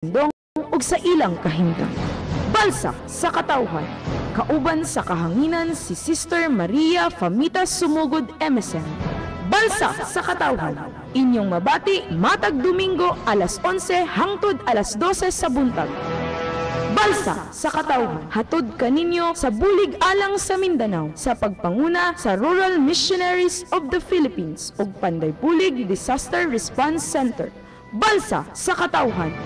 Dong ug sa ilang kahimtang. Balsa sa katawhan, kauban sa kahanginan si Sister Maria Famita Sumugod MSN. Balsa sa katawhan, inyong mabati matag Domingo alas 11 hangtod alas 12 sa buntag. Balsa sa katawhan, hatod kaninyo sa bulig alang sa Mindanao sa pagpanguna sa Rural Missionaries of the Philippines ug Panday Bulig Disaster Response Center. Balsa sa katawhan.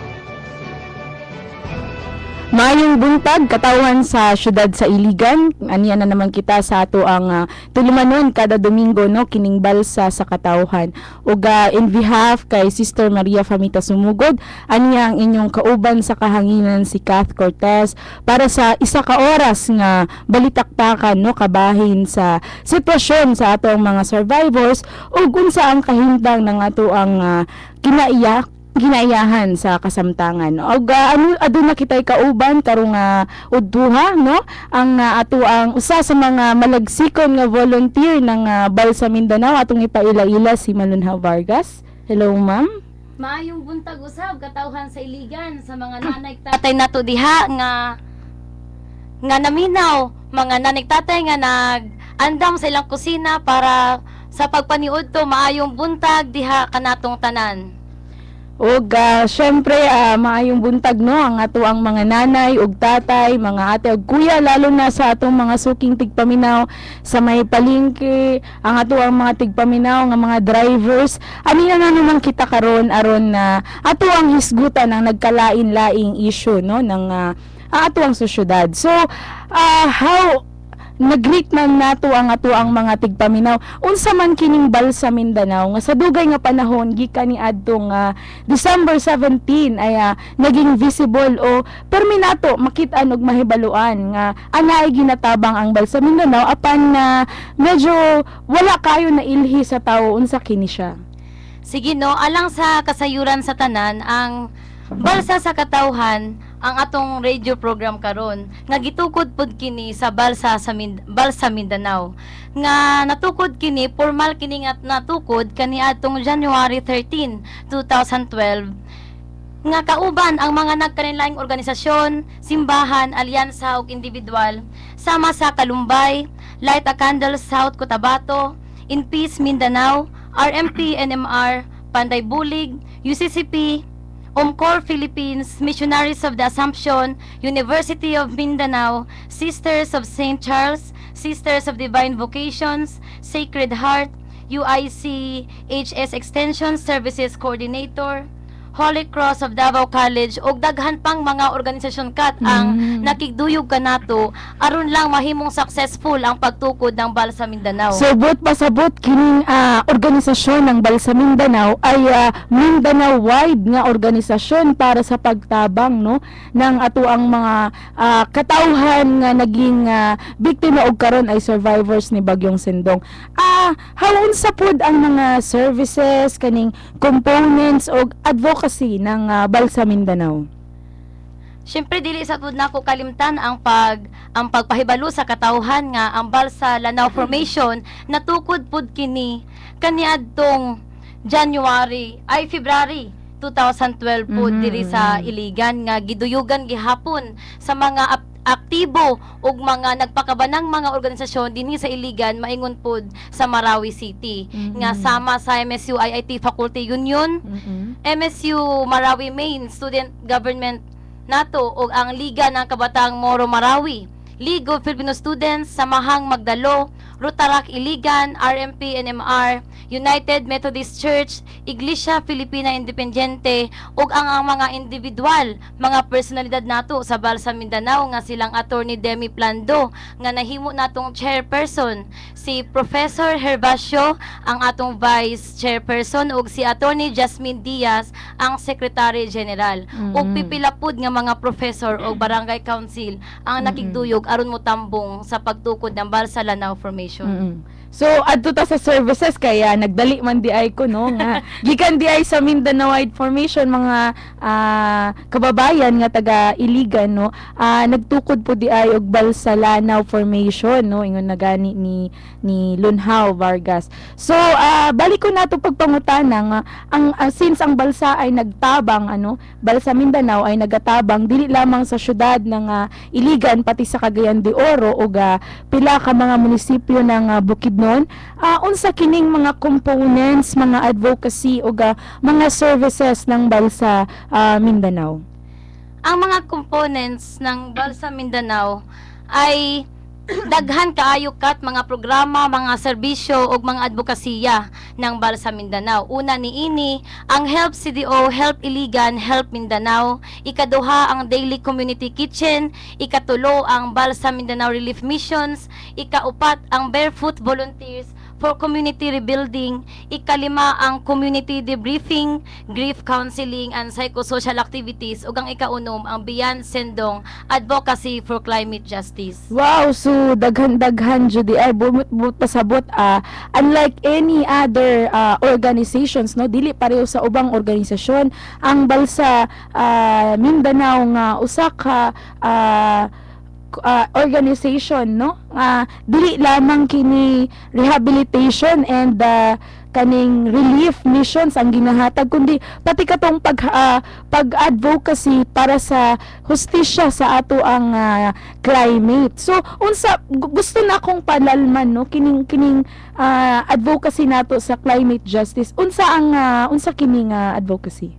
Maayong buntag katawhan sa syudad sa Iligan. Aniya na naman kita sa ato ang tulumanon kada Domingo no kining balsa sa katawhan. Ug in behalf kay Sister Maria Famita Sumugod, aniya ang inyong kauban sa kahanginan si Kath Cortez para sa isa ka oras nga balitaktakan no kabahin sa sitwasyon sa atong mga survivors ug unsa ang kahimtang ng ato ang ginaiyahan sa kasamtangan. Og aduna kitay kauban karong udduha no ang ato ang usa sa mga malagsikon nga volunteer ng Balsa Mindanao atong ipaila-ila si Malunha Vargas. Hello ma'am. Maayong buntag usab katawhan sa Iligan sa mga nanay tatay nato diha nga naminaw, mga nanay tatay nga nag-andam sa ilang kusina para sa pagpaniudto. Maayong buntag diha kanatong tanan. Og syempre maayong buntag no ang ato ang mga nanay ug tatay, mga ate ug kuya, lalo na sa atong mga suking tigpaminaw sa may palengke, ang ato ang mga tigpaminaw nga mga drivers. Ani na naman kita karon aron na ato ang hisgutan ng nagkalain-laing issue no ng ato ang sosyedad. So how nag-greet man nato ang ato ang mga tigpaminaw unsa man kining Balsa Mindanao nga sa dugay nga panahon gikan ni adtong December 17 ay naging visible o perminato makit-an og mahibaluan nga anaay ginatabang ang Balsa Mindanao apan medyo wala kayo na ilhi sa tawo unsa kini siya. Sige no, alang sa kasayuran sa tanan ang Balsa sa katawhan ang atong radio program karon nga gitukod pud kini sa Balsa Mindanao nga natukod kini formal kini nga natukod kani atong January 13, 2012 nga kauban ang mga nagkanilaing organisasyon, simbahan, alyansa ug individual sama sa Kalumbay, Light a Candle South Cotabato, In Peace Mindanao, RMP NMR, Panday Bulig, UCCP, Umcor Philippines, Missionaries of the Assumption, University of Mindanao, Sisters of St. Charles, Sisters of Divine Vocations, Sacred Heart, UIC HS Extension Services Coordinator, Holy Cross of Davao College ug daghan pang mga organisasyon kat ang nakigduyog kanato aron lang mahimong successful ang pagtukod ng Balsa Mindanao. So but pasabot kining organisasyon ng Balsa Mindanao ay Mindanao-wide nga organisasyon para sa pagtabang no ng ato ang mga katawhan nga naging biktima og karon ay survivors ni Bagyong Sindong. Hawon sa pud ang mga services kaning components og advocacy ng Balsa Mindanao? Siyempre dili sa tud nako kalimtan ang pagpahibalo sa katawhan nga ang Balsa Lanao Formation natukod pud kini kaniadtong February 2012 pud diri sa Iligan nga giduyugan gihapon sa mga aktibo ug mga nagpakabanang mga organisasyon dinhi sa Iligan maingon pod sa Marawi City nga sama sa MSU IIT Faculty Union, MSU Marawi Main Student Government nato ug ang Liga ng Kabataang Moro Marawi, League of Filipino Students, Samahang Magdalo, Rotarac Iligan, RMP NMR, United Methodist Church, Iglesia Filipina Independiente ug ang mga individual, mga personalidad nato sa Balsa Mindanao nga silang Attorney Demi Plando nga nahimo natong chairperson, si Professor Herbacio ang atong vice chairperson ug si Attorney Jasmine Diaz ang Secretary General ug pipilapud nga mga professor ug barangay council ang nakigduyog aron mo tambong sa pagtukod ng Balsa Lanao Formation. So adto ta sa services kaya nagdali man di ay ko no nga gikan di ay sa Mindanao Wide Formation mga kababayan nga taga Iligan no nagtukod po di ay og Balsa Lanao Formation no ingon na gani ni Lunhao Vargas. So balik ko nato pagpangutana nga since ang balsa ay nagtabang Balsa Mindanao ay nagatabang dili lamang sa syudad ng Iligan pati sa Cagayan de Oro ug pila ka mga munisipyo ng Bukidnon. Unsa kining mga components, mga advocacy o mga services ng Balsa Mindanao? Ang mga components ng Balsa Mindanao ay daghan kaayo kat mga programa, mga serbisyo ug mga advokasya ng Balsa Mindanao. Una niini ang Help CDO, Help Iligan, Help Mindanao. Ikaduha ang Daily Community Kitchen. Ikatulo ang Balsa Mindanao Relief Missions. Ikaupat ang Barefoot Volunteers for Community Rebuilding. Ikalima ang Community Debriefing, Grief Counseling and Psychosocial Activities. Ug ang ikaunom ang Beyond Sendong Advocacy for Climate Justice. Wow, so daghan-daghan jud ay bumut pasabot unlike any other organizations no dili pareho sa ubang organisasyon ang Balsa Mindanao nga usa ka organization no dili lamang kini rehabilitation and kaning relief missions ang ginahatag kundi pati katong pag-advocacy para sa hustisya sa ato ang climate. So unsa gusto na akong palalman no kining advocacy nato sa climate justice. Unsa kining advocacy?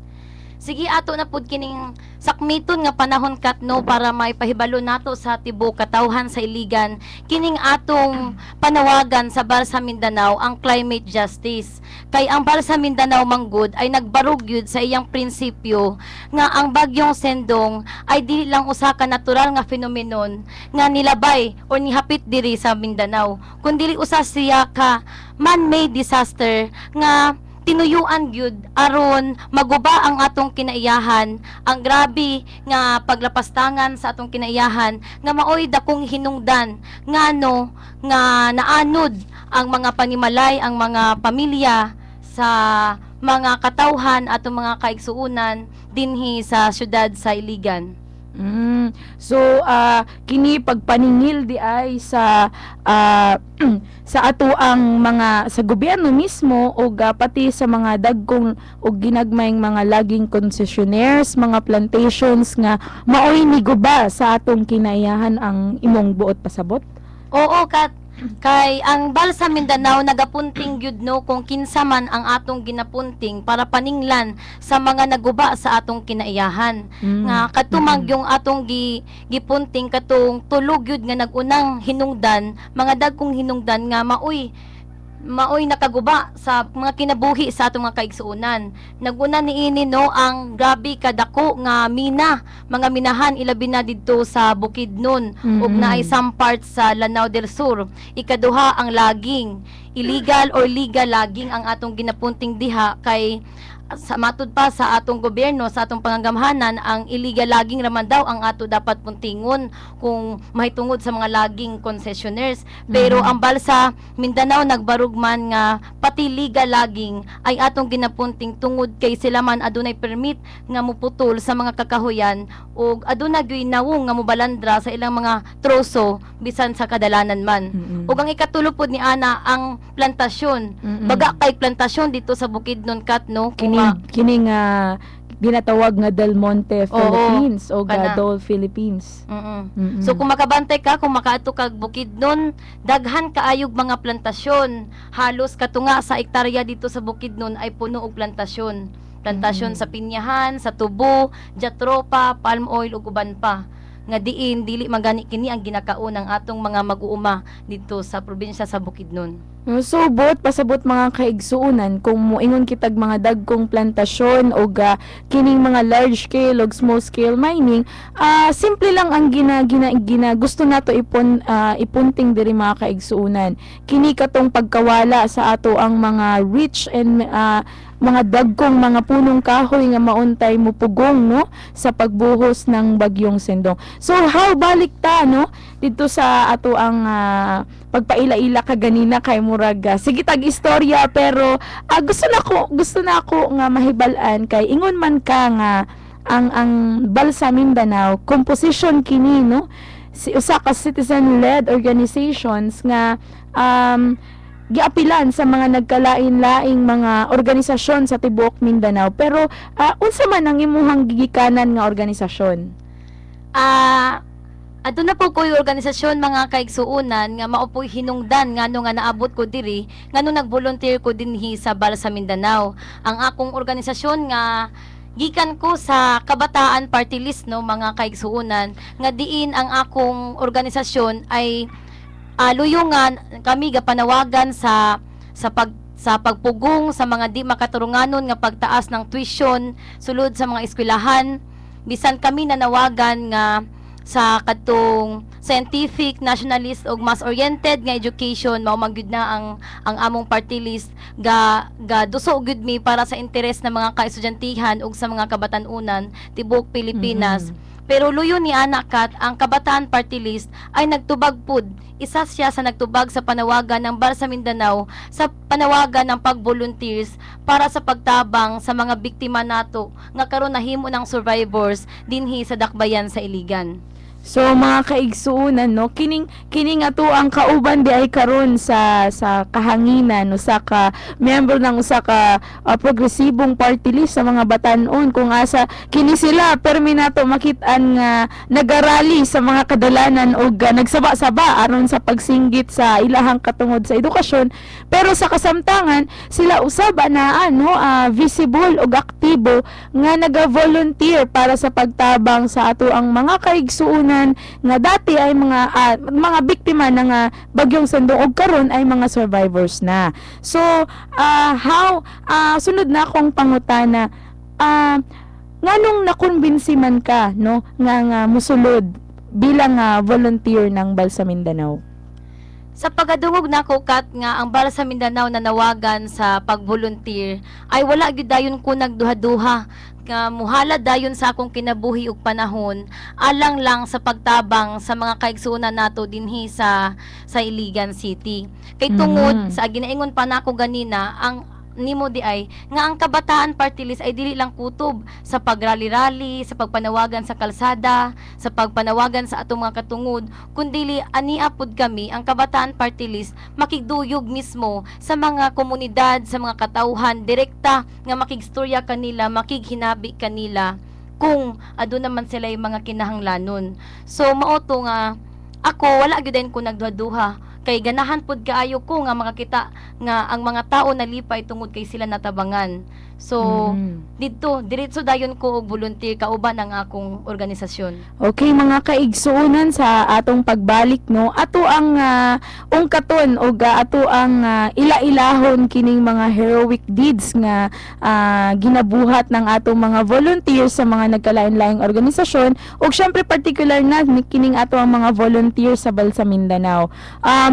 Sige ato na pud kining sakmiton nga panahon kat no para may pahibalo nato sa tibuok katawhan sa Iligan kining atong panawagan sa Balsa Mindanao ang climate justice. Kay ang Balsa Mindanao manggod ay nagbarug yun sa iyang prinsipyo nga ang bagyong Sendong ay dili lang usa ka natural nga fenomenon nga nilabay o nihapit diri sa Mindanao kundi usa siya ka man-made disaster nga tinuyuan gyud aron maguba ang atong kinaiyahan, ang grabe nga paglapastangan sa atong kinaiyahan nga maoy dakong hinungdan ngano nga naanod ang mga panimalay, ang mga pamilya sa mga katawhan atong mga kaigsuonan dinhi sa syudad sa Iligan. So kini pagpaningil di ay sa sa ato ang mga sa gobyerno mismo o pati sa mga dagkong o ginagmayng mga laging concessionaires, mga plantations nga maoy niguba sa atong kinaiyahan ang imong buot pasabot. Oo kat kay ang Balsa Mindanao nagapunting gyud no kung kinsa man ang atong ginapunting para paninglan sa mga naguba sa atong kinaiyahan nga katumag yung atong gipunting katong tulog gyud nga nagunang hinungdan mga dagkong hinungdan nga maoy nakaguba sa mga kinabuhi sa atong mga kaigsuonan. Naguna niini no ang grabe kadako nga mga minahan ilabi na didto sa Bukidnon ug naay some parts sa Lanao del Sur. Ikaduha ang laging illegal or legal laging ang atong ginapunting diha kay sa matud pa sa atong gobyerno sa atong pangangamhanan ang illegal laging raman daw ang ato dapat puntingon kung mahitungod sa mga laging concessionaires pero ang Balsa Mindanao nagbarug man nga pati legal laging ay atong ginapunting tungod kay sila man adunay permit nga muputol sa mga kakahuyan ug aduna gyud nawong nga mobalandra sa ilang mga troso bisan sa kadalanan man ug ang ikatulo pod ni ana ang plantasyon baga kay plantasyon dito sa Bukidnon kat no kining ginatawag nga Del Monte Philippines o Dole Philippines. So kung makabantay ka, kung makaato kag Bukidnon, daghan kaayog mga plantasyon. Halos katunga sa ektarya dito sa Bukidnon ay puno og plantasyon. Plantasyon sa pinyahan, sa tubo, jatropa, palm oil ug uban pa. Nga diin dili magani kini ang ginakaon ng atong mga mag-uuma dito sa probinsya sa Bukidnon. So pasabot mga kaigsuonan kung moingon kitag mga dagkong plantasyon o kining mga large scale o small scale mining, simple lang ang gusto nato ipunting diri mga kaigsuonan. Kini katong pagkawala sa ato ang mga rich and mga dagkong mga punong kahoy nga mauntay mupugong no sa pagbuhos ng bagyong Sendong. So how balik ta no dito sa ato ang pagpaila-ila ka ganina kay mo murag sige tag istorya pero gusto na ako nga mahibal-an kay ingon man ka nga ang Balsa Mindanao composition kini no usa ka citizen-led organizations nga giapilan sa mga nagkalain-laing mga organisasyon sa tibuok Mindanao pero unsa man ang imuhang gigikanan nga organisasyon? Ato na po ko yung organisasyon mga kaigsuunan nga maupoy hinungdan nga nga naabot ko diri nga nag-volunteer ko dinhi sa Balsa Mindanao. Ang akong organisasyon nga gikan ko sa Kabataan Party List no mga kaigsuunan nga diin ang akong organisasyon ay luyungan kami gapanawagan sa pagpugong sa mga di makaturunganon nga pagtaas ng tuition sulod sa mga eskwelahan bisan kami nanawagan nga sa katong scientific, nationalist ug mass oriented nga education mao man gyud na ang among party list ga duso gyud mi para sa interes ng mga kaestudyantihan ug sa mga kabatan-unan tibuok Pilipinas. Pero luyo ni anak kat ang Kabataan Party List ay nagtubag pud. Isa siya sa nagtubag sa panawagan ng Balsa Mindanao sa panawagan ng pag-volunteers para sa pagtabang sa mga biktima nato nga karon nahimo ng survivors dinhi sa dakbayan sa Iligan. So mga kaigsuunan no kining ato ang kauban di ay karon sa kahanginan usa ka member ng usa ka progresibong party list sa mga batan-on kung asa kini sila permi nato makit-an nga nagarali sa mga kadalanan og nagsaba-saba aron sa pagsinggit sa ilahang katungod sa edukasyon pero sa kasamtangan sila usab na visible og aktibo nga naga-volunteer para sa pagtabang sa ato ang mga kaigsuunan nga dati ay mga biktima ng bagyong Sandong ug karon ay mga survivors na. So sunod na akong pangutana nganong nakumbinsi man ka no nga musulod bilang volunteer ng Balsa Mindanao? Sa pagadungog nako kat nga ang Balsa Mindanao na nawagan sa pag-volunteer ay wala gyud dayon ko nagduha-duha nga muhala dayon sa akong kinabuhi ug panahon alang lang sa pagtabang sa mga kaigsuonan nato dinhi sa Iligan City. Kay tungod sa ginaingon pa nako ganina ang nimo di ay nga ang Kabataan Party List ay dili lang kutob sa pagrally-rally, sa pagpanawagan sa kalsada, sa pagpanawagan sa atong mga katungod, kundi ania pud kami ang Kabataan Party List makigduyog mismo sa mga komunidad, sa mga katawhan direkta nga makigstorya kanila, makighinabi kanila kung ado naman sila yung mga kinahanglanon. So mao to nga ako wala gyud ko nagduha-duha kay ganahan pud kaayo ko nga makakita nga ang mga tao nalipay tungod kay sila natabangan. So dito diretso dayon ko og volunteer kauban ang akong organisasyon. Okay mga kaigsuonan sa atong pagbalik no ato ang ungkaton og ato ang ila-ilahon kining mga heroic deeds nga ginabuhat ng atong mga volunteers sa mga nagkalain-laing organisasyon ug syempre particular na kining ato ang mga volunteers sa Balsa Mindanao.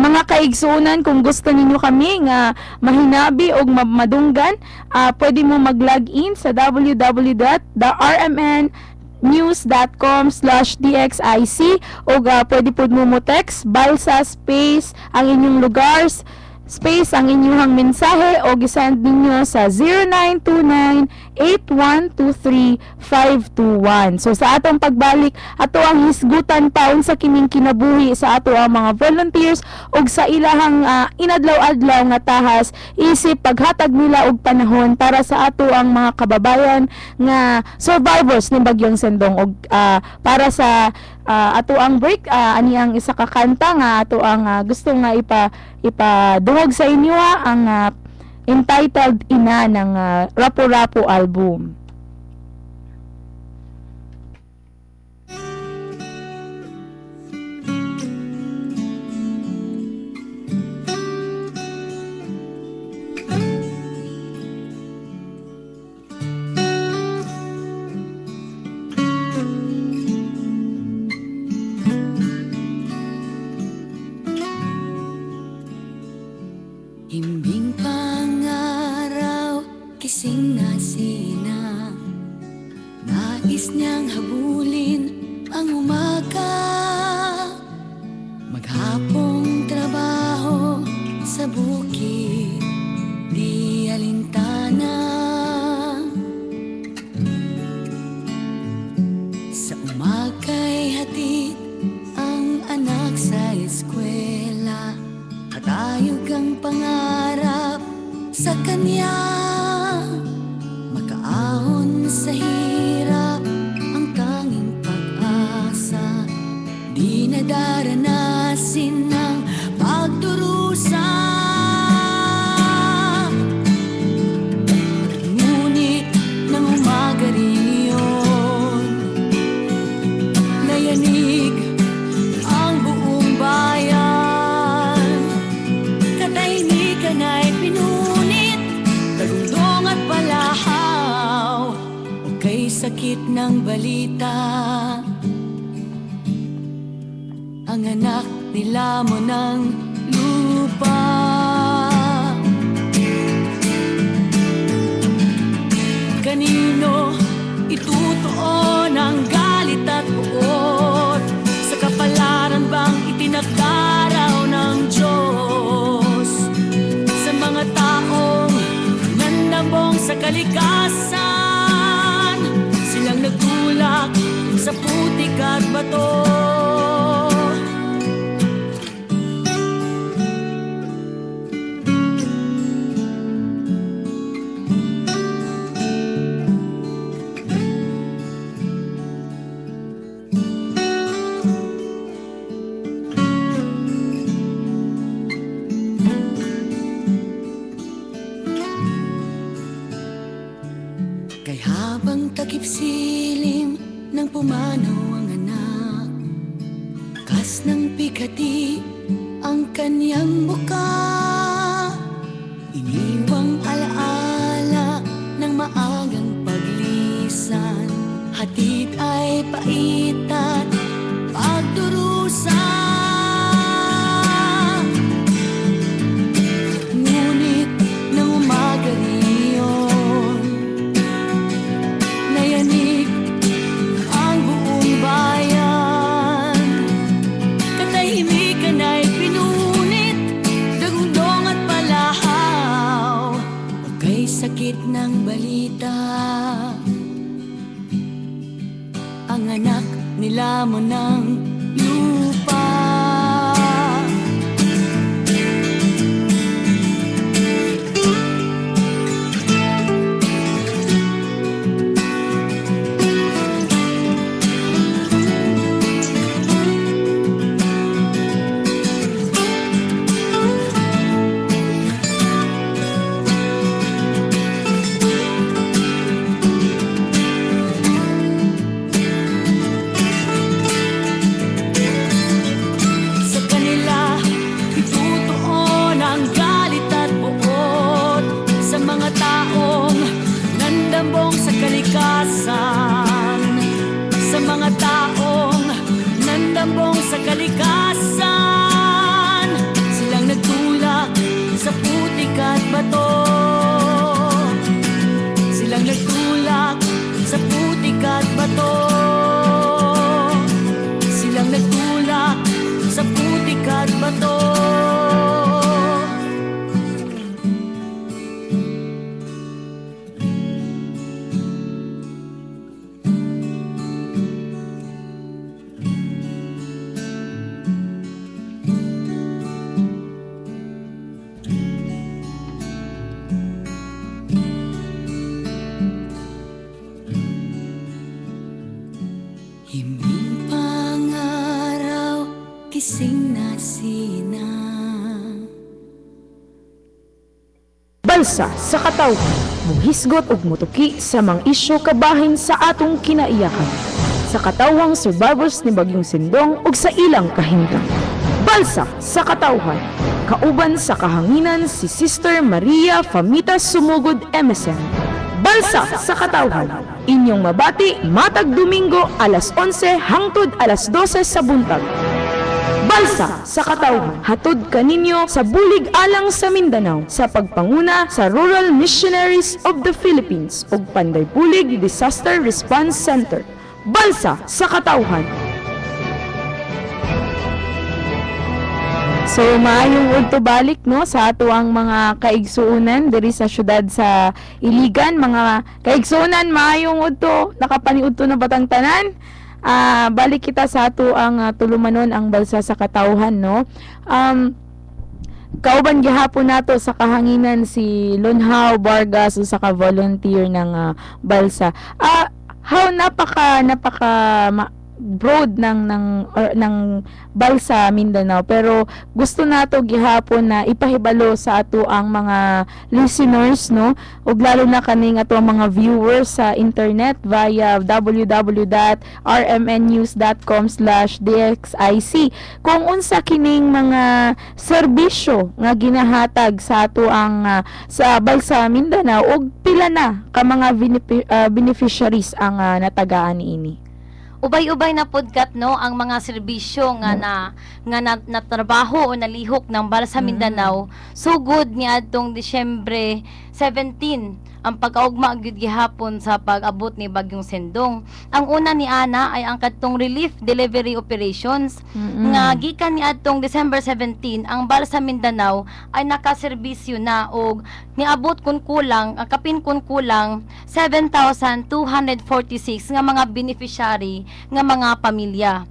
Mga kaigsuonan kung gusto ninyo kami nga mahinabi og madunggan pwede mo mag-log in sa www.rmnnews.com/dxic o pwede po mo text balsa space ang inyong lugar space ang inyong mensahe o gisend ninyo sa 0929-8123-521. So sa atong pagbalik, ato ang hisgutan paun sa kining kinabuhi sa ato ang mga volunteers og sa ilahang inadlaw-adlaw nga tahas isip paghatag nila og panahon para sa ato ang mga kababayan nga survivors ni Bagyong Sendong og para sa ato ang break ani ang isa ka kanta nga ato ang gusto nga ipaduhog sa inyo ang entitled Ina ng Rapu-Rapu album. Himbing pangaraw, kising nga sina, nais niyang habulin ang umaga. Maghapong trabaho sa bukid, Sa umakay hatid ang anak sa eskwela, katayog ang pangarap sa kanya. Makaahon sa hirap ang tanging pag-asa, di na daranasin ng pagdurusa. Ngunit nang umaga rin yun, nayanig ang buong bayan. Katahimikan ay pinunit, tagundong at palahaw, o kay sakit ng balita. Ang anak nila mo ng lupa. Kanino itutuon ang galit at buot? Sa kapalaran bang itinagdaraw ng Diyos? Sa mga taong nandambong sa kalikasan, silang nagtulak sa putik at bato. Kay habang takip silim nang pumanaw ang anak, kas ng pikati ang kanyang muka. Iniwang alaala ng maagang paglisan, hatid ay paitat pagdurusa. Ngunit nang umaga rin yun, nayanig ang buong bayan. Katahimikan ay pinunit, dagundong at palahaw, o kay sakit ng balita. Ang anak nila mo ng lupa. Sa mga taong nandambong sa kalikasan, silang nagtulak sa putik at bato. Silang nagtulak sa putik at bato. Silang nagtulak sa putik at bato. Himing pangaraw, kising na sina. Balsa sa katawhan, muhisgot ug mutuki sa mga isyu kabahin sa atong kinaiyakan. Sa katawhang survivors ni Bagyong Sindong ug sa ilang kahimtang. Balsa sa katawhan, kauban sa kahanginan si Sister Maria Famita Sumugod MSN. Balsa sa katawhan, inyong mabati matag Domingo alas 11 hangtod alas 12 sa buntag. Balsa sa katawhan, hatod kaninyo sa bulig alang sa Mindanao sa pagpanguna sa Rural Missionaries of the Philippines ug Panday Bulig Disaster Response Center. Balsa sa katawhan. So maayong udto balik no sa ato ang mga kaigsuonan diri sa syudad sa Iligan, mga kaigsuonan maayong udto nakapaniudto na batang tanan. balik kita sa ato ang tulumanon ang balsa sa katawhan, no. Kauban gihapon nato sa kahanginan si Lunhao Vargas usa ka volunteer ng balsa. How napaka broad ng balsa Mindanao, pero gusto nato gihapon na ipahibalo sa ato ang mga listeners, no, ug lalo na kaning ato ang mga viewers sa internet via www.rmnnews.com/dxic kung unsa kining mga serbisyo nga ginahatag sa ato ang sa balsa Mindanao ug pila na ka mga beneficiaries ang natagaan niini. Ubay-ubay na podkat no ang mga serbisyo nga na trabaho o nalihok ng Balsa Mindanao sugod ni adtong Disyembre 17 ang pagkaugma gyud gihapon sa pag-abot ni Bagyong Sendong. Ang una ni ana ay ang kadtong relief delivery operations nga gikan ni adtong December 17 ang Balsa Mindanao ay nakaserbisyo na og niabot kun kulang kapin kun kulang 7,246 nga mga beneficiary nga mga pamilya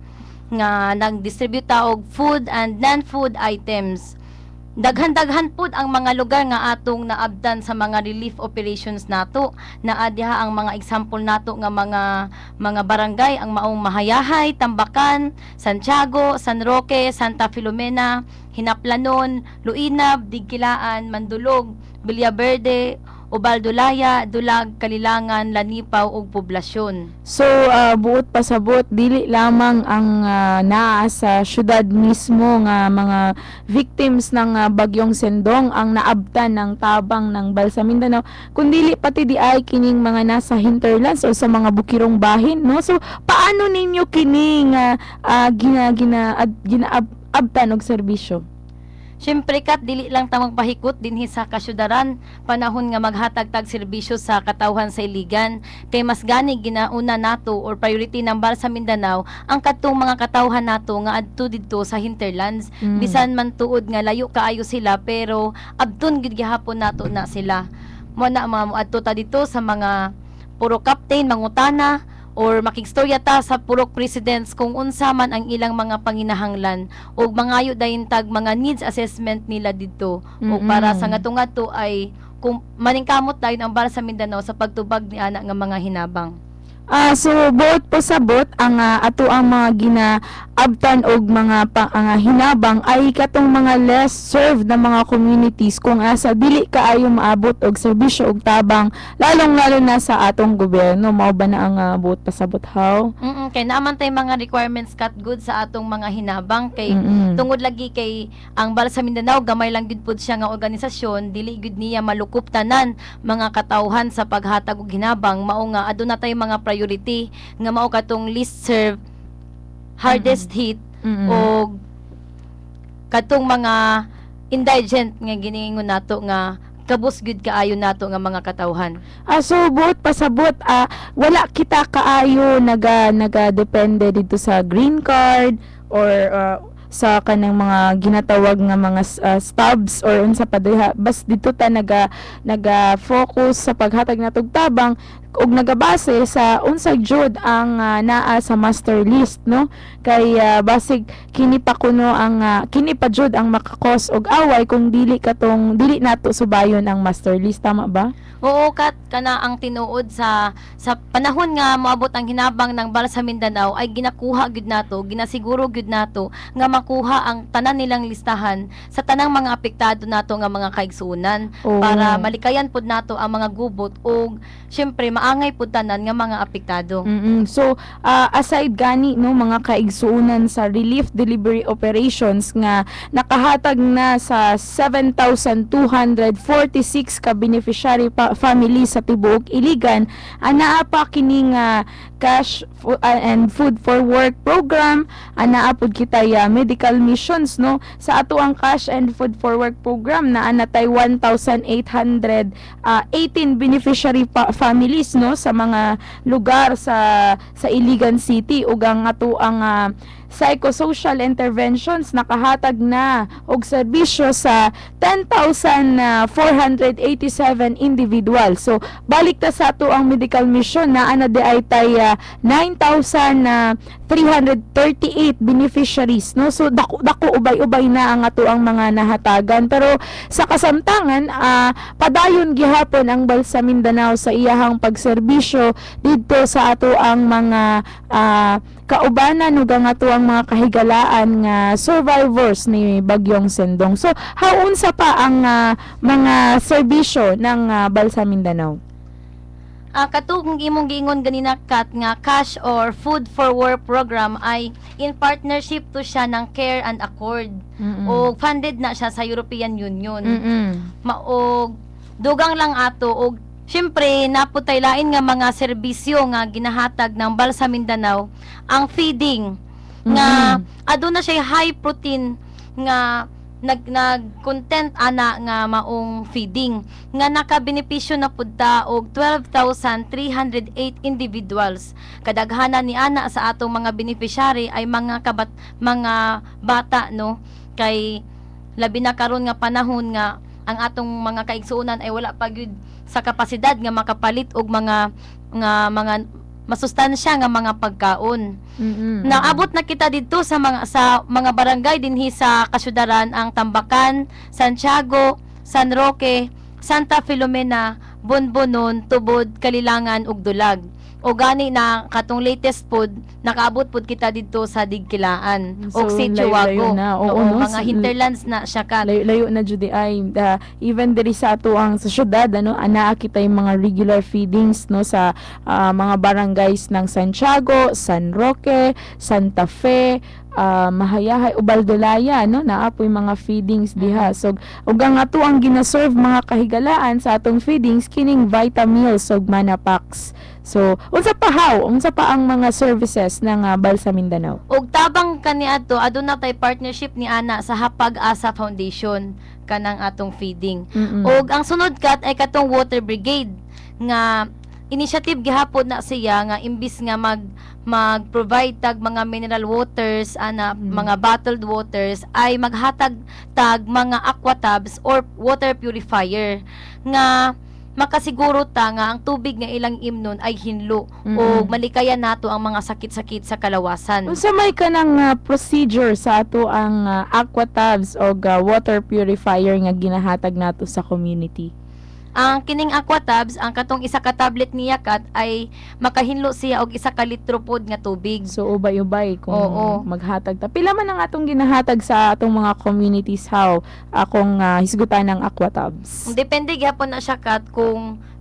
nga nagdistribute og food and non-food items. Daghan-daghan pud ang mga lugar nga atong naabdan sa mga relief operations nato. Naa diha ang mga example nato nga mga barangay ang maong Mahayahay, Tambakan, Santiago, San Roque, Santa Filomena, Hinaplanon, Luinab, Digkilaan, Mandulog, Villaverde, Ubaldulaya, Dulag, Kalilangan, Lanipaw ug poblasyon. So buot pasabot dili lamang ang naa sa syudad mismo nga mga victims ng Bagyong Sendong ang naabtan ng tabang ng Balsa Mindanao, kundi pati di ay kining mga nasa hinterlands o sa mga bukirong bahin, no. So paano ninyo kining ginaabtan og serbisyo? Siyempre kat dili lang ta magpahikot dinhi sa kasyudaran panahon nga maghatag tag serbisyo sa katawhan sa Iligan kay mas gani ginauna nato or priority ng Balsa Mindanao ang kadtong mga katawhan nato nga adto didto sa hinterlands bisan man tuod nga layo kaayo sila pero abton gid gihapon nato na sila mo na mga adto ta dito sa mga puro captain mangutana or makigstorya ta sa purok presidents kung unsa man ang ilang mga panginahanglan o mangayo dayon tag mga needs assessment nila dito o para sa ngadto ay kung maningkamot dayon ang Balsa Mindanao sa pagtubag ni ana nga mga hinabang. So buot pasabot ang ato ang mga ginaabtan og mga hinabang ay katong mga less served na mga communities kung asa dili kaayo maabot og serbisyo og tabang lalong-lalo na sa atong gobyerno. Mao ba na ang buot pasabot how? Kay naaman tay mga requirements cut good sa atong mga hinabang kay tungod lagi kay ang Balsa Mindanao gamay lang gid pud siya nga organisasyon, dili gid niya malukop tanan mga katawhan sa paghatag og hinabang. Mao nga aduna tay mga priority nga mao katong list serve, hardest hit o katong mga indigent nga giningon nato nga kabus gud kaayo nato nga mga katawhan. So buot pasabot wala kita kaayo naga-depende dito sa green card or sa kanang mga ginatawag nga mga stubs or unsa pa diha, bas dito ta naga-focus sa paghatag natog tabang ug nagabase sa unsa jud ang naa sa master list, no, kay basig kini pa kuno ang kini pa jud ang makakos og away kung dili nato subayon ang master list, tama ba? Oo, kat kana ang tinuod sa panahon nga moabot ang hinabang ng Balsa Mindanao ay ginakuha gud nato, ginasiguro gud nato nga makuha ang tanan nilang listahan sa tanang mga apektado nato nga mga kaigsuonan para malikayan pud nato ang mga gubot ug syempre maangay pud tanan nga mga apektado. So aside gani no mga kaigsuonan sa relief delivery operations nga nakahatag na sa 7,246 ka beneficiary family sa tibuok Iligan, anaa pa kining cash and food for work program, anaa pud kitay medical missions, no, sa ato ang cash and food for work program na anatay 1,818 beneficiary families, no, sa mga lugar sa Iligan City ug ang ato ang psychosocial interventions nakahatag na og serbisyo sa 10,487 individual. So balik ta sa ato ang medical mission na ana di ay tay 9,338 beneficiaries, no? So dako ubay-ubay na ang ato ang mga nahatagan, pero sa kasamtangan padayon gihapon ang Balsa Mindanao sa iyahang pagserbisyo didto sa ato ang mga kaubanan ug ang ato ang mga kahigalaan nga survivors ni Bagyong Sendong. So haun sa pa ang mga serbisyo ng Balsa Mindanao? Katong imong giingon ganina Kat nga cash or food for work program ay in partnership to siya ng Care and Accord. O funded na siya sa European Union. Maog dugang lang ato og syempre naputay lain nga mga serbisyo nga ginahatag ng Balsa Mindanao ang feeding nga aduna siya high protein nga nag-content ana nga maong feeding nga nakabenepisyo na pud ta og 12,308 individuals. Kadaghanan ni ana sa atong mga beneficiary ay mga bata, no, kay labi na karon nga panahon nga ang atong mga kaigsuonan ay wala pa gyud sa kapasidad nga makapalit og mga masustansya nga mga pagkaon. Naabot na kita dito sa mga barangay dinhi sa kasyudaran ang Tambakan, Santiago, San Roque, Santa Filomena, Bonbonon, Tubod, Kalilangan ug Dulag. O gani na katong latest pod nakaabot pod kita dito sa Digkilaan o Sitio-Wago. Oo, mga hinterlands na siya Kat. Layo na jud ay even diri sa ato ang sa syudad anaa kita yung mga regular feedings, no, sa mga barangays ng Santiago, San Roque, Santa Fe, Mahayahay, Ubaldolaya, no, naapoy mga feedings diha. So ug ang ato ang ginaserve mga kahigalaan sa atong feedings kining Vitamills ug Manapacks. So unsa pa ang mga services ng Balsa Mindanao? Og tabang kaniadto aduna tay partnership ni ana sa Hapag-asa Foundation kanang atong feeding. Og ang sunod Kat ay katong Water Brigade nga initiative gihapon na siya nga imbis nga mag-provide tag mga mineral waters mga bottled waters ay maghatag tag mga aquatabs or water purifier nga makasiguro ta nga ang tubig nga ilang imnon ay hinlo o malikayan nato ang mga sakit-sakit sa kalawasan. Unsa may kanang procedure sa ato ang aquatabs o water purifier nga ginahatag nato sa community? Ang kining aquatabs, ang katong isa ka tablet niya Kat ay makahinlo siya og isa ka litro pod nga tubig. So ubay-ubay kung maghatag ta. Pila man ang atong ginahatag sa atong mga communities akong hisgutan ng aquatabs? Depende gyapon na siya Kat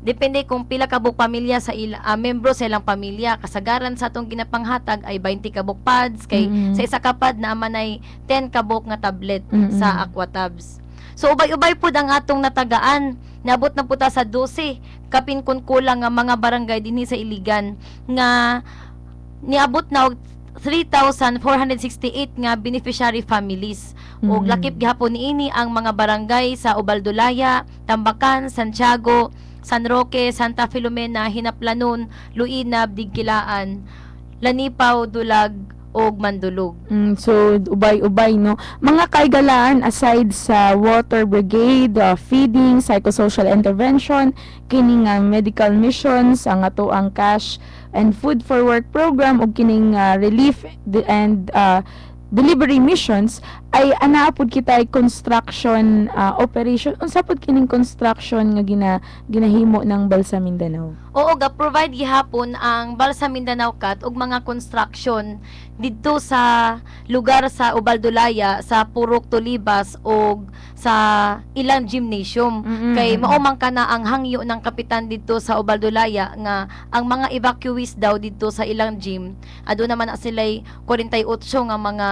depende kung pila ka buok pamilya sa membro sa ilang pamilya. Kasagaran sa atong ginapanghatag ay 20 ka buok pads kay sa isa ka pad na manay 10 ka buok nga tablet sa aquatabs. So ubay-ubay pud ang atong natagaan. Nabot na puta sa 12 kapin kun kulang nga mga barangay dinhi sa Iligan nga niabot na og 3,468 nga beneficiary families. Og lakip gihapon niini ang mga barangay sa Ubaldolaya, Tambakan, Santiago, San Roque, Santa Filomena, Hinaplanon, Luinab, Digkilaan, Lanipaw, Dulag og Mandulog. So ubay-ubay, no. Mga kaigalaan aside sa Water Brigade, feeding, psychosocial intervention, kining medical missions, ang ato ang cash and food for work program ug kining relief and delivery missions ay anaa pud kita ay construction operation. Unsa pud kining construction nga ginahimo ng Balsa Mindanao? Oo, ga-provide gihapon ang Balsa Mindanao Kat og mga construction didto sa lugar sa Ubaldolaya, sa Purok Tulibas og sa ilang gymnasium. Kay mao man kana ang hangyo ng kapitan didto sa Ubaldolaya nga ang mga evacuees daw didto sa ilang gym aduna man na sila'y 48 nga mga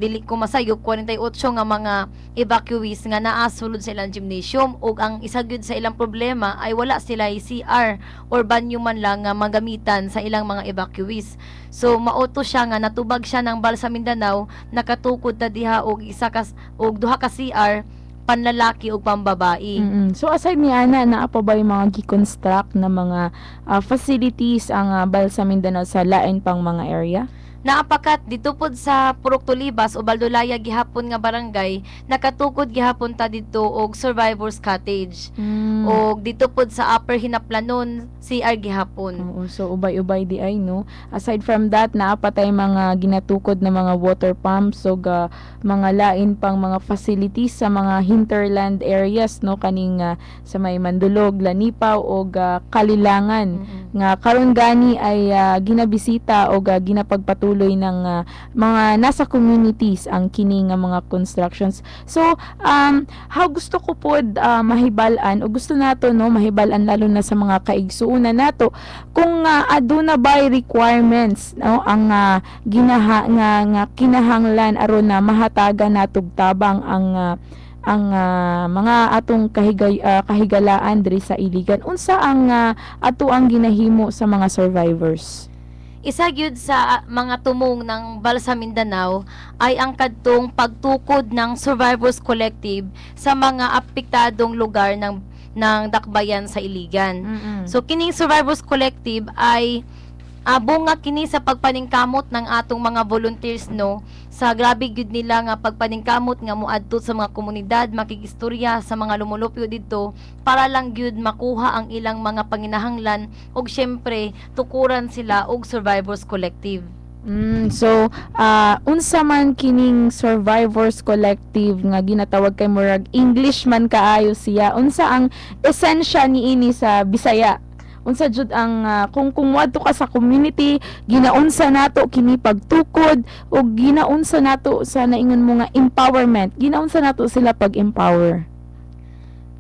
dili ko masayop 48 nga mga evacuees nga naa sulod sa ilang gymnasium ug ang isa gyud sa ilang problema ay wala sila CR or banyo man lang nga magamitan sa ilang mga evacuees. So mauto siya nga natubag siya ng Balsa Mindanao nakatukod ta diha og duha ka CR panlalaki ug pambabae. So aside ni ana naa pa ba yung mga gi-construct na mga facilities ang Balsa Mindanao sa lain pang mga area? naapakat dito pod sa Purok Tulibas o Baldolaya gihapon nga barangay, nakatukod gihapon ta dito og Survivors Cottage. Mm. O dito pod sa Upper Hinaplanon, CR gihapon. Oo, so ubay-ubay di ay no. Aside from that, naapatay mga ginatukod na mga water pumps o mga lain pang mga facilities sa mga hinterland areas no kaning sa may Mandulog, Lanipaw o Kalilangan. Nga karon gani ay ginabisita o ginapagpatuloy ng mga nasa communities ang kini nga mga constructions. So how gusto ko pod mahibalan o gusto nato no mahibalan lalo na sa mga kaigsuunan nato kung aduna bay requirements no ang nga kinahanglan aron na mahatagan natog tabang ang mga atong kahigalaan diri sa Iligan. Unsa ang ato ang ginahimo sa mga survivors? Isa gyud sa mga tumong ng Balsa Mindanao ay ang kadtong pagtukod ng Survivors Collective sa mga apektadong lugar ng dakbayan sa Iligan. So kining Survivors Collective ay bunga kini sa pagpaningkamot ng atong mga volunteers no sa grabe gyud nila nga pagpaningkamot nga moadto sa mga komunidad, makigistorya sa mga lumulupyo dito para lang gyud makuha ang ilang mga panginahanglan ug syempre tukuran sila og Survivors Collective. So unsa man kining Survivors Collective nga ginatawag kay murag English man kaayo siya, unsa ang esensya niini sa Bisaya? Unsa jud ang kung wadto ka sa community, ginaunsa nato kini pagtukod o ginaunsa nato sa naingon mo nga empowerment, ginaunsa nato sila pag-empower.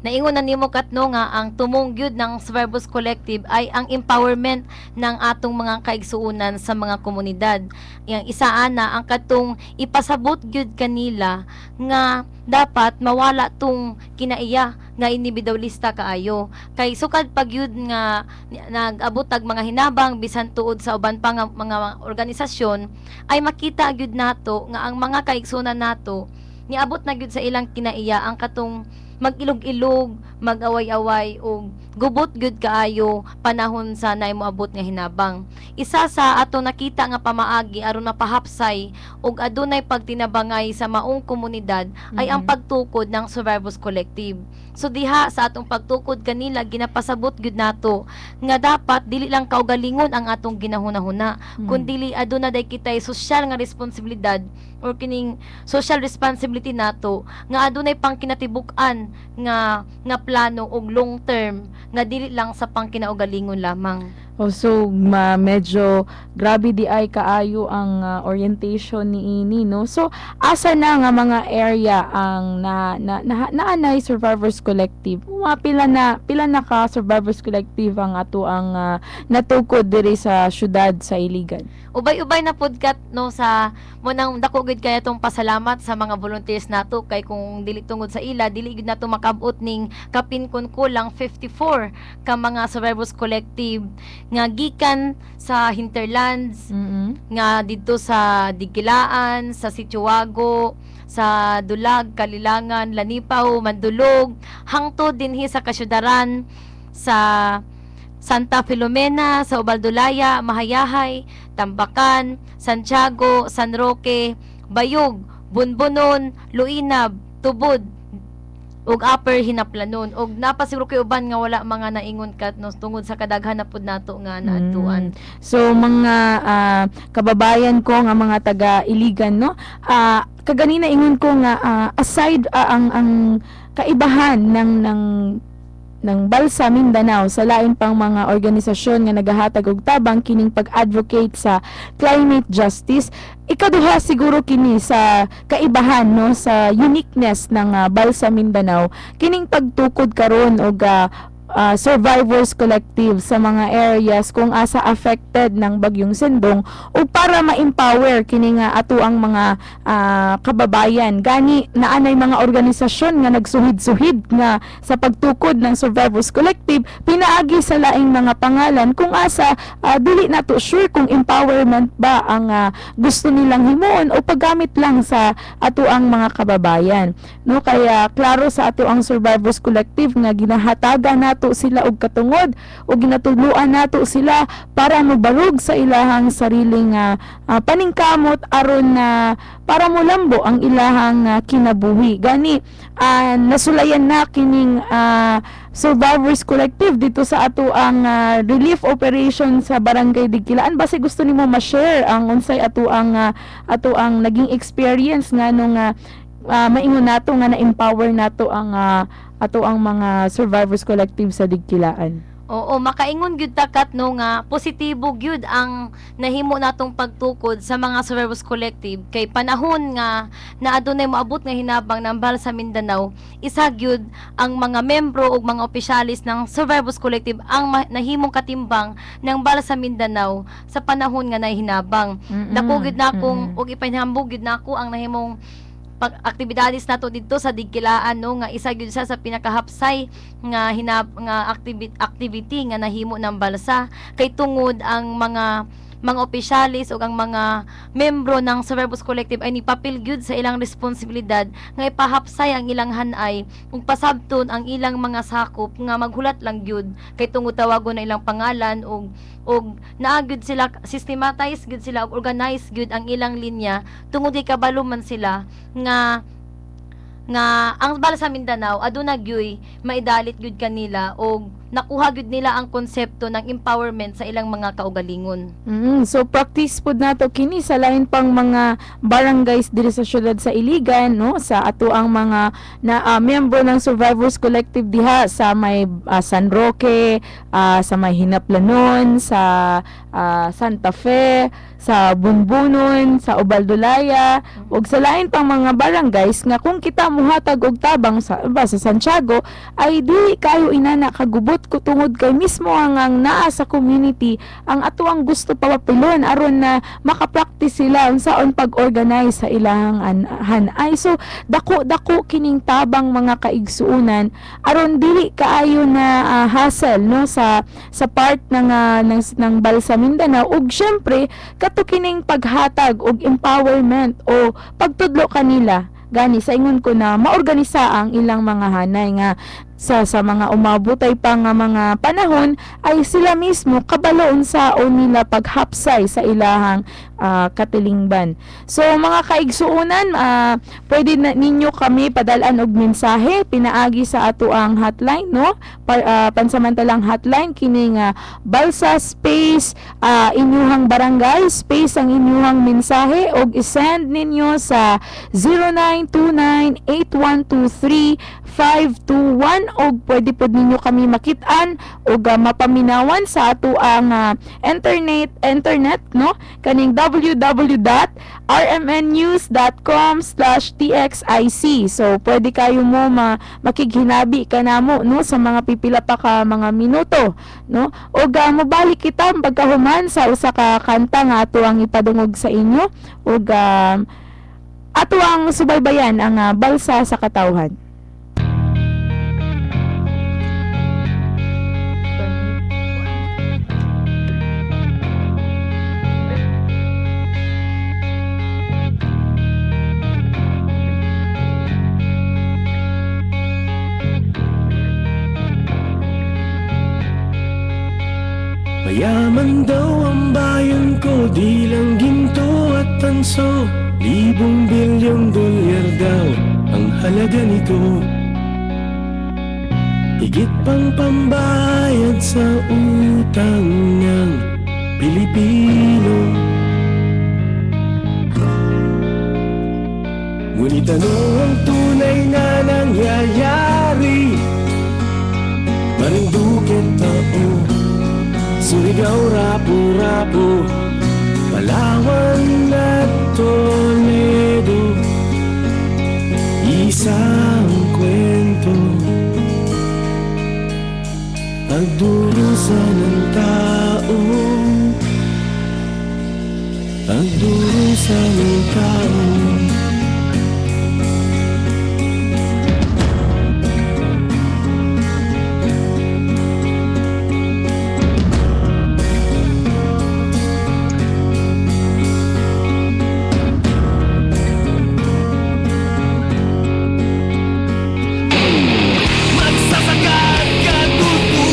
Naingon na nimo katno nga ang tumong gyud ng Survivors Collective ay ang empowerment ng atong mga kaigsuunan sa mga komunidad. Yang isa ana ang katong ipasabot gyud kanila nga dapat mawala tong kinaiya nga individualista kaayo. Kay sukad pag gyud nga nag-abot tag mga hinabang bisan tuod sa uban pa nga mga organisasyon ay makita gyud nato nga ang mga kaigsuunan nato niabot na gyud sa ilang kinaiya ang katong mag-ilog-ilog, mag-away-away o gubot gyud kaayo panahon sa naay moabot nga hinabang. Isa sa ato nakita nga pamaagi aron mapahapsay ug adunay pagtinabangay sa maong komunidad ay ang pagtukod ng Survivors Collective. So diha sa atong pagtukod kanila ginapasabot gyud nato nga dapat dili lang kaugalingon ang atong ginahuna-huna kundi aduna day kitay sosyal nga responsibilidad or kining social responsibility nato nga adunay pang kinatibuk-an nga plano og long term nga dili lang sa pangkinaugalingon lamang. So medyo grabe di ay kaayo ang orientation ni ini no. So asa na nga mga area ang naanay Survivors Collective? Pila na ka Survivors Collective ang ato ang natukod diri sa syudad sa Iligan? Ubay-ubay na podcast no sa munang dako gid kaya tong pasalamat sa mga volunteers nato kay kung dili tungod sa ila dili gid nato makabot ning kapin kun kulang 54 ka mga Survivors Collective nga gikan sa hinterlands nga dito sa Digilaan, sa Sitiowago, sa Dulag, Kalilangan, Lanipaw, Mandulog, hangtod dinhi sa Kasyudaran, sa Santa Filomena, sa Ubaldolaya, Mahayahay, Tambakan, Santiago, San Roque, Bayog, Bunbunon, Luinab, Tubod, ug Upper Hinaplanon. Og napasiguro kay uban nga wala mga naingon kat no tungod sa kadaghan na pud nato nga naadtuan. So mga kababayan ko nga mga taga Iligan no, kaganina ingon ko nga aside ang kaibahan ng Balsa Mindanao sa lain pang mga organisasyon nga nagahatag og tabang kining pag-advocate sa climate justice, ikaduha siguro kini sa kaibahan no sa uniqueness ng Balsa Mindanao kining pagtukod karon og Survivors Collective sa mga areas kung asa affected ng bagyong Sindong o para ma-empower kini nga ato ang mga kababayan gani naanay mga organisasyon nga nagsuhid-suhid nga sa pagtukod ng Survivors Collective pinaagi sa laing mga pangalan kung asa dili nato sure kung empowerment ba ang gusto nilang himuon o paggamit lang sa ato ang mga kababayan no. Kaya klaro sa ato ang Survivors Collective nga ginahatagan nato nato sila og katungod ug ginatudloan nato sila para mobarog sa ilahang sariling paningkamot aron na para molambo ang ilahang kinabuhi. Gani nasulayan na kining Survivors Collective dito sa ato ang relief operation sa Barangay Digkilaan. Base gusto nimo ma-share ang unsay ato ang naging experience nga nung maingon nato nga na-empower nato ang ato ang mga Survivors Collective sa Digkilaan. Oo, makaingon gyud takat no nga positibo gyud ang nahimo natong pagtukod sa mga Survivors Collective kay panahon nga na adunay moabot nga hinabang ng Bal sa Mindanao, isa gyud ang mga membro ug mga opisyalis ng Survivors Collective ang nahimong katimbang ng Bal sa Mindanao sa panahon nga nahinabang. Dako gyud nakong ug ipahinambog gyud nako ang nahimong aktibidades nato dito sa Digkilaan no nga isa gyud sa pinakahapsay nga activity nga nahimo ng balsa kay tungod ang mga opisyalis o ang mga membro ng Survivors Collective ay nipapil gyud sa ilang responsibilidad nga ipahapsay ang ilang hanay ug pasabton ang ilang mga sakop nga maghulat lang gyud kay tungod tawagon na ilang pangalan ug naagud sila systematize gyud sila ug organize gyud ang ilang linya tungod ikabalo man sila nga ang Bal sa Mindanao aduna gyoy maidalit gyud kanila og nakuha gyud nila ang konsepto ng empowerment sa ilang mga kaugalingon. So practice pod nato kini sa lain pang mga barangays diri sa syudad sa Iligan no sa ato ang mga miyembro ng Survivors Collective diha sa may San Roque, sa may Hinaplanon, sa Santa Fe, sa Bunbunon, sa Ubaldulaya ug sa lain pang mga barangays nga kung kita muhatag og tabang sa Santiago ay dili kayo inana kagubot ko tungod kay mismo ang naa sa community ang ato ang gusto pawapilon aron na makapractice sila unsaon pag-organize sa ilang hanay. So dako kining tabang mga kaigsuonan aron dili kaayo na hassle no sa part ng Bal sa Mindanao ug syempre kato kining paghatag og empowerment o pagtudlo kanila gani sa ingon ko na maorganisa ang ilang mga hanay nga sa mga umabotay pa nga mga panahon ay sila mismo kabalo unsaon nila paghapsay sa ilahang katilingban. So mga kaigsuonan, pwede na ninyo kami padalan og mensahe pinaagi sa ato ang hotline no pansamantalang hotline kining Balsa space inyuhang barangay space ang inyuhang mensahe og isend ninyo sa 0929-8123-521 og pwede pod ninyo kami makit-an og mapaminawan sa ato ang internet no kaning www.rmnnews.com/txic. So pwede kayo mo makighinabi kanamo no sa mga pipila pa ka mga minuto no og mobalik kita pagkahuman sa usa ka kanta nga ato ang ipadungog sa inyo og ato ang subaybayan ang Balsa sa Katawhan. Mayaman daw ang bayan ko, di lang ginto at tanso. Libong bilyong dolyar daw ang halaga nito. Higit pang pambayad sa utang ng Pilipino. Ngunit ano ang tunay na nangyayari? Marinduque tao, Surigao, Rapu-Rapu, Palawan at Toledo. Isang kwento, pagdurusa ng tao, pagdurusa ng tao. Magsasaka at katutubo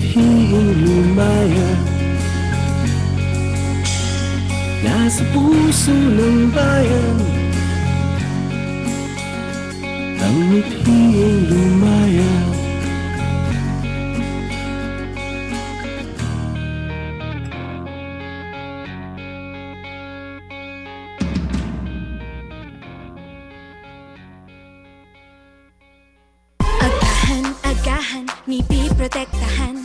mithiing lumaya. Nasa puso ng bayan ang mithiing lumaya. Agahan, ngipin protektahan.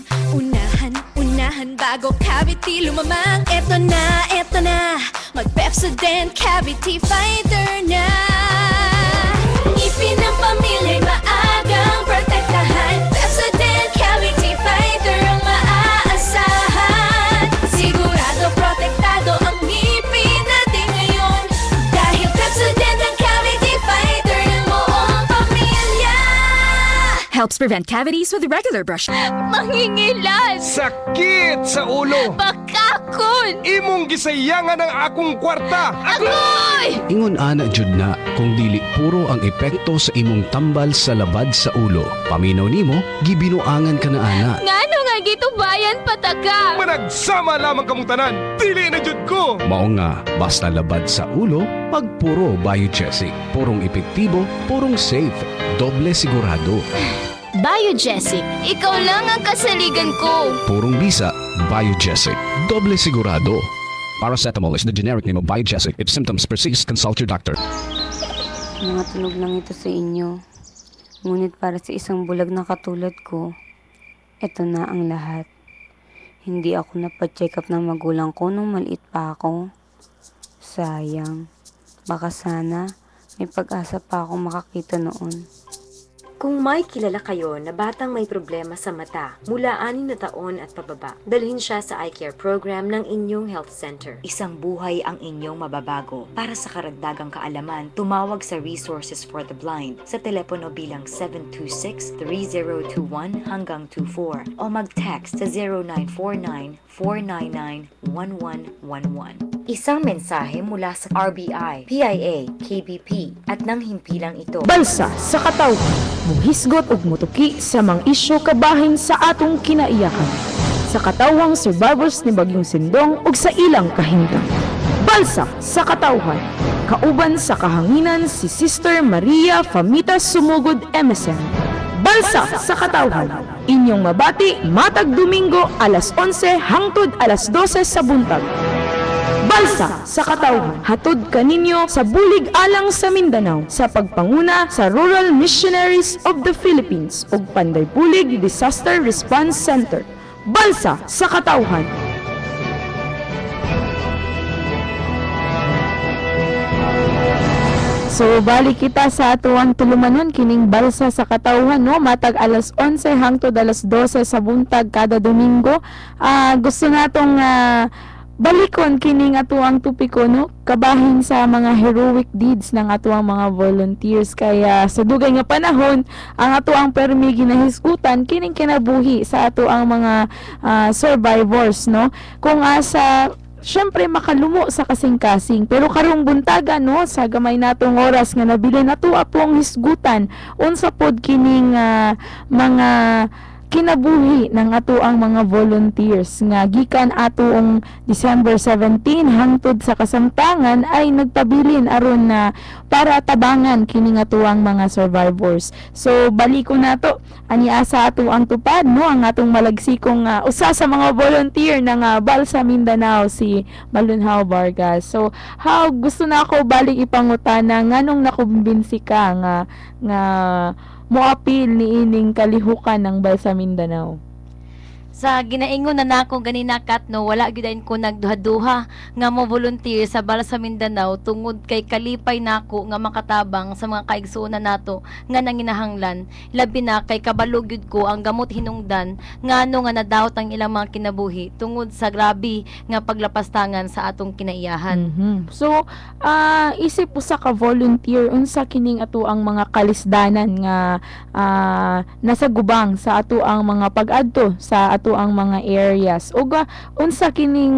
Unahan bago cavity lumamang. Eto na, mag-Pepsodent Cavity Fighter na. Ngipin ng pamilya'y maagang protektahan. Pepsodent Cavity Fighter ang maaasahan. Sigurado protektado ang ngipin natin ngayon. Dahil Pepsodent ang Cavity Fighter ng buong pamilya. Helps prevent cavities with regular brushing. Mangingilan! Sakit sa ulo! Bakakon! Imong gisayangan ang akong kwarta! Agoy! Ingon ana jud na kung dili puro ang epekto sa imong tambal sa labad sa ulo. Paminaw nimo, gibinuangan ka na ana. Ngano nga gitubayan pataka? Managsama lamang kamong tanan! Dili na jud ko! Mao nga, basta labad sa ulo, pag puro Biogesic. Purong epektibo, purong safe, doble sigurado. Biogesic, ikaw lang ang kasaligan ko. Purong bisa, Biogesic, doble sigurado. Paracetamol is the generic name of Biogesic. If symptoms persist, consult your doctor. Mga tunog lang ito sa inyo. Ngunit para sa isang bulag na katulad ko, ito na ang lahat. Hindi ako napacheck up ng magulang ko nung maliit pa ako. Sayang. Baka sana may pag-asa pa ako makakita noon. Kung may kilala kayo na batang may problema sa mata mula 6 na taon at pababa, dalhin siya sa eye care program ng inyong health center. Isang buhay ang inyong mababago. Para sa karagdagang kaalaman, tumawag sa Resources for the Blind sa telepono bilang 726-3021 hanggang 24 o mag-text sa 0949-499-1111. Isang mensahe mula sa RBI, PIA, KBP at ng himpilang ito. Balsa sa katawhan, muhisgot ug mutuki sa mga isyu kabahin sa atong kinaiyakan. Sa katawhang survivors ni Bagyong Sindong ug sa ilang kahinggan. Balsa sa katawhan, kauban sa kahanginan si Sister Maria Famita Sumugod MSN. Balsa sa katawhan, inyong mabati matag Domingo alas 11 hangtod alas 12 sa buntag. Balsa sa katawhan, hatod kaninyo sa bulig alang sa Mindanao sa pagpanguna sa Rural Missionaries of the Philippines ug Panday Bulig Disaster Response Center. Balsa sa katawhan. So balik kita sa atuang tulumanon kining balsa sa katawhan no matag alas 11 hangtod alas 12 sa buntag kada Domingo. Gusto natong balikon kining atuang tupiko no kabahin sa mga heroic deeds ng atuang mga volunteers kaya sa dugay nga panahon ang atuang permi ginahisgutan kining kinabuhi sa atuang mga survivors no kung asa syempre makalumo sa kasing-kasing pero karong buntaga no sa gamay natong oras nga nabili nato apong hisgutan unsa pod kining mga kinabuhi ng ato ang mga volunteers nga gikan atong December 17 hangtod sa kasamtangan ay nagpabilin aron na para tabangan kining ato ang mga survivors. So baliko nato ani asa ato ang tupad no ang atong malagsikong usa sa mga volunteer ng Balsa Mindanao si Malunhaw Vargas. So how gusto na ako balik ipangutana nganong nakumbinsi ka nga moapil ni ining kalihukan ng Balsa Mindanao? Sa ginaingon na nako ganina kat no wala gyud ko nagduha-duha nga mo volunteer sa Balsa Mindanao tungod kay kalipay nako nga makatabang sa mga kaigsuonan nato nga nanginahanglan labi na kay kabalo gyud ko ang gamot hinungdan ngano nga nadawat ang ilang mga kinabuhi tungod sa grabe nga paglapastangan sa atong kinaiyahan. So isip usa ka volunteer unsa kining ato ang mga kalisdanan nga nasa gubang sa ato ang mga pag-adto sa ato ang mga areas ug unsa kining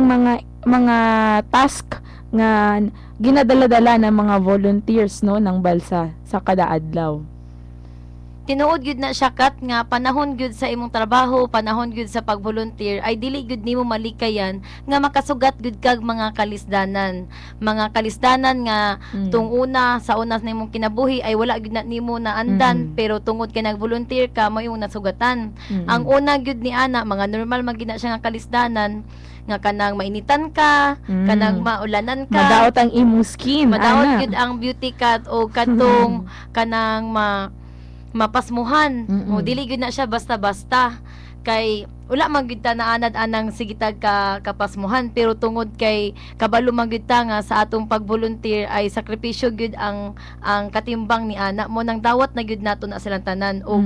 mga task nga ginadala-dala ng mga volunteers no ng Balsa sa kada adlaw. tinuod gyud na siya kat nga panahon gyud sa imong trabaho, panahon gyud sa pag-volunteer ay dili gyud nimo malikayan nga makasugat gyud kag mga kalisdanan. Mga kalisdanan nga tung una sa una na imong kinabuhi ay wala gyud na nimo naandan pero tungod kay nag-volunteer ka mo imong nasugatan. Ang una gyud ni ana mga normal magina siya nga kalisdanan nga kanang mainitan ka, kanang maulanan ka. Madaot ang imong skin, Madaot ana. gyud ang beauty cut o katong kanang mapasmuhan. O dili gyud na siya basta-basta kay wala man gyud ta naanad anang sigitag ka kapasmuhan pero tungod kay kabalo man gyud ta nga sa atong pag-volunteer ay sakripisyo gyud ang katimbang ni ana mo nang dawat na gyud nato na silang tanan o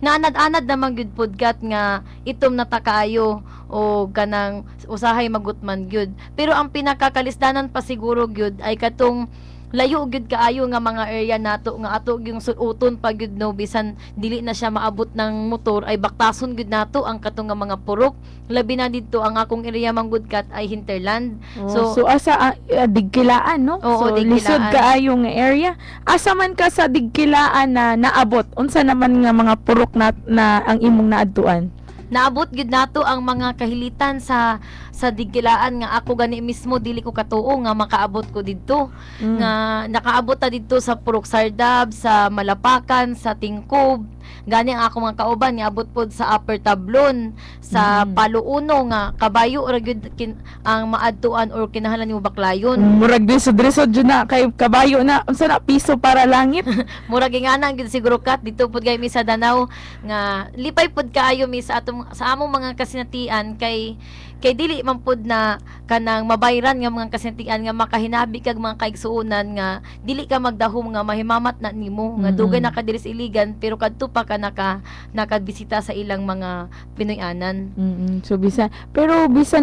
naanad-anad naman gyud pudkat nga itom na ta kaayo o kanang usahay magutman gyud pero ang pinakakalisdanan pa siguro gyud ay katong layo gyud kaayo nga mga area nato nga ato yung suoton pa gyud no bisan dili na siya maabot ng motor ay baktason gyud nato ang katong nga mga purok labi na didto ang akong area manggudkat ay hinterland. So asa digkilaan no? Oo, So digkilaan. lisod kaayo nga area. Asa man ka sa digkilaan na naabot unsa naman nga mga purok na ang imong naadtuan? Naabot gyud nato ang mga kahilitan sa digkilaan nga ako gani mismo dili ko katuo nga makaabot ko didto nga nakaabot ta didto sa Purok Sardab, sa Malapakan, sa Tingkob gani ang ako mga kauban niabot pod sa Upper Tablon, sa Paluuno nga kabayo ra gyud ang maadtuan or kinahanglan nimo baklayon. Murag disod-disod jud na kay kabayo na unsa na piso para langit. Murag ingana gyud siguro kat dito pod kay mi sa Danau nga lipay pod kaayo mi sa among mga kasinatian kay dili man pod na kanang mabayran nga mga kasinatian nga makahinabi kag mga kaigsuonan nga dili ka magdahom nga mahimamat na nimo nga dugay na ka diri sa iligan pero kadto pa ka nakabisita sa ilang mga Pinoyanan. So bisan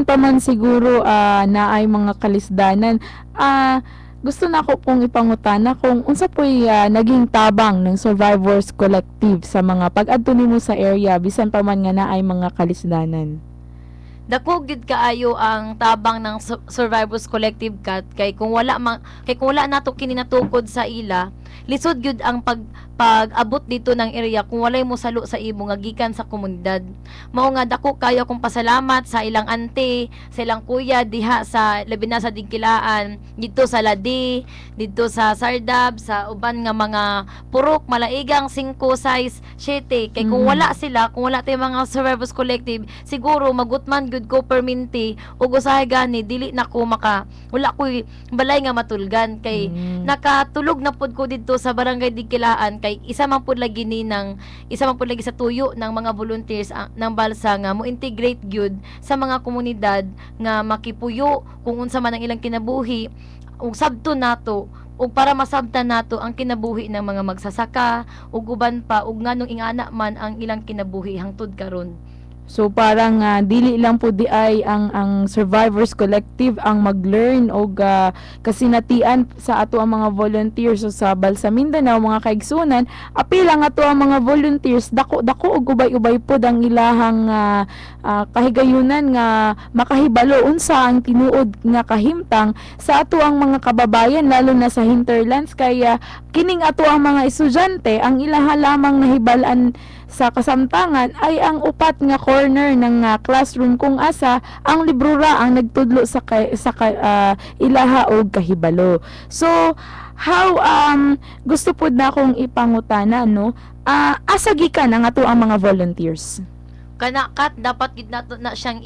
pa man siguro naay mga kalisdanan gusto na ako pong ipangutana kung unsa po'y naging tabang ng Survivors Collective sa mga pag-adto nimo sa area bisan pa man nga naay mga kalisdanan. Dako gid kaayo ang tabang ng Survivors Collective kat kay kung wala nato kini natukod sa ila lisod gyud ang pag-abot dito ng area kung walay mo salo sa imo nga gikan sa komunidad. Mao nga dako kayo kong pasalamat sa ilang ante, sa ilang kuya diha sa labi na sa Digkilaan, dito sa Ladi, dito sa Sardab, sa uban nga mga purok malaigang 5, 6, 7 kay kung wala sila, kung wala tay mga Survivors Collective, siguro magutman gyud ko perminti ug usahay gani dili na ko wala ko balay nga matulgan kay nakatulog na pud ko dito sa barangay Digkilaan kay isa man pud lagi sa tuyo ng mga volunteers ng balsa nga mo integrate gyud sa mga komunidad nga makipuyo kung unsa man ang ilang kinabuhi ug sabto nato ug para masabtan nato ang kinabuhi ng mga magsasaka ug uban pa ug nganong ingana man ang ilang kinabuhi hangtod karon. So parang dili lang po di ay ang Survivors Collective ang mag-learn og kasinatian sa ato ang mga volunteers so sa Balsa Mindanao mga kaigsunan apila nga ato ang mga volunteers dako og ubay-ubay pod ang ilahang kahigayunan nga makahibalo unsa ang tinuod nga kahimtang sa ato ang mga kababayan lalo na sa hinterlands kaya kining ato ang mga estudyante ang ilaha lamang nahibalan sa kasamtangan ay ang upat nga corner ng classroom kung asa ang librura ang nagtudlo sa ilaha og kahibalo. So how gusto pud na akong ipangutana no asa gikan ang ato ang mga volunteers? Kanakat dapat gid nato na siyang